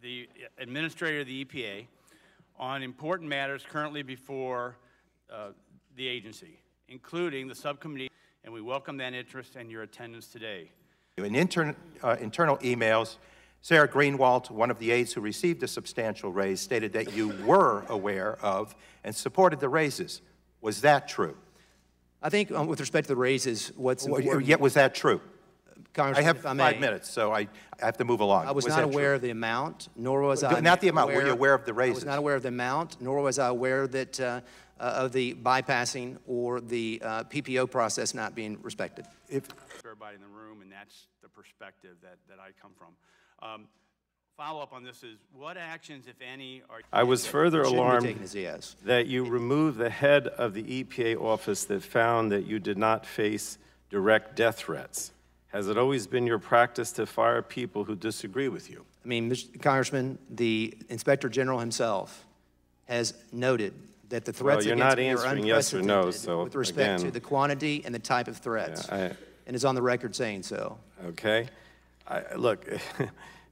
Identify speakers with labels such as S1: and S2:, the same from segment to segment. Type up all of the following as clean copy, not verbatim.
S1: the Administrator of the EPA on important matters currently before the agency, including the subcommittee, and we welcome that interest and your attendance today.
S2: In internal emails, Sarah Greenwald, one of the aides who received a substantial raise, stated that you were aware of and supported the raises. Was that true?
S3: I think with respect to the raises, what's important...
S2: Yet was that true?
S3: Congressman,
S2: I have
S3: if I may,
S2: 5 minutes, so I have to move along.
S3: I was not aware of the amount, nor was I...
S2: Not the amount. Were you aware of the raises?
S3: I was not aware of the amount, nor was I aware that of the bypassing or the PPO process not being respected.
S1: Everybody in the room, and that's the perspective that I come from. Follow-up on this is, what actions, if any, are...
S4: I was further alarmed
S3: yes.
S4: that you removed the head of the EPA office that found that you did not face direct death threats. Has it always been your practice to fire people who disagree with you?
S3: I mean, Mr. Congressman, the Inspector General himself has noted that the threats against me are unprecedented
S4: yes or no, so
S3: with respect
S4: again,
S3: to the quantity and the type of threats, and is on the record saying so.
S4: Okay. Look,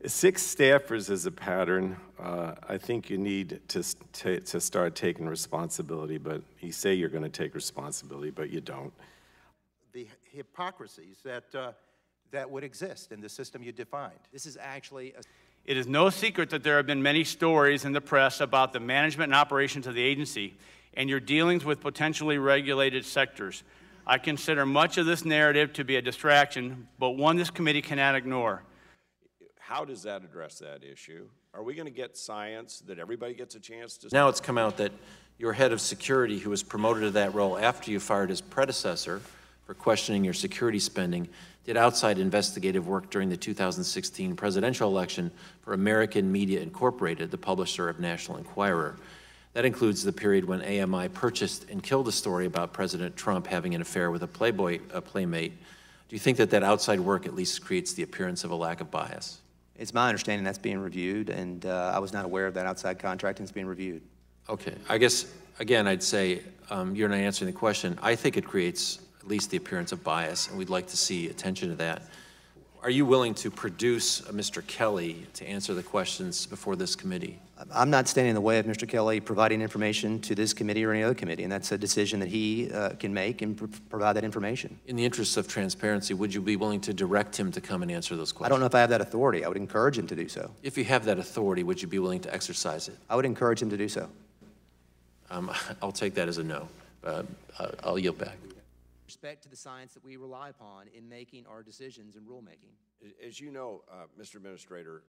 S4: 6 staffers is a pattern. I think you need to start taking responsibility, but you say you're going to take responsibility, but you don't.
S2: The hypocrisies that would exist in the system you defined.
S3: This is actually
S1: It is no secret that there have been many stories in the press about the management and operations of the agency and your dealings with potentially regulated sectors. I consider much of this narrative to be a distraction, but one this committee cannot ignore.
S5: How does that address that issue? Are we going to get science that everybody gets a chance to...
S6: Now it's come out that your head of security, who was promoted to that role after you fired his predecessor for questioning your security spending, did outside investigative work during the 2016 presidential election for American Media Incorporated, the publisher of National Enquirer. That includes the period when AMI purchased and killed a story about President Trump having an affair with a playmate. Do you think that that outside work at least creates the appearance of a lack of bias?
S3: It's my understanding that's being reviewed, and I was not aware of that outside contracting is being reviewed.
S6: Okay. I guess, again, I'd say you're not answering the question. I think it creates at least the appearance of bias, and we'd like to see attention to that. Are you willing to produce Mr. Kelly to answer the questions before this committee?
S3: I'm not standing in the way of Mr. Kelly providing information to this committee or any other committee, and that's a decision that he can make and provide that information.
S6: In the interest of transparency, would you be willing to direct him to come and answer those questions?
S3: I don't know if I have that authority. I would encourage him to do so.
S6: If you have that authority, would you be willing to exercise it?
S3: I would encourage him to do so.
S6: I'll take that as a no. I'll yield back.
S3: Respect to the science that we rely upon in making our decisions and rulemaking.
S5: As you know, Mr. Administrator,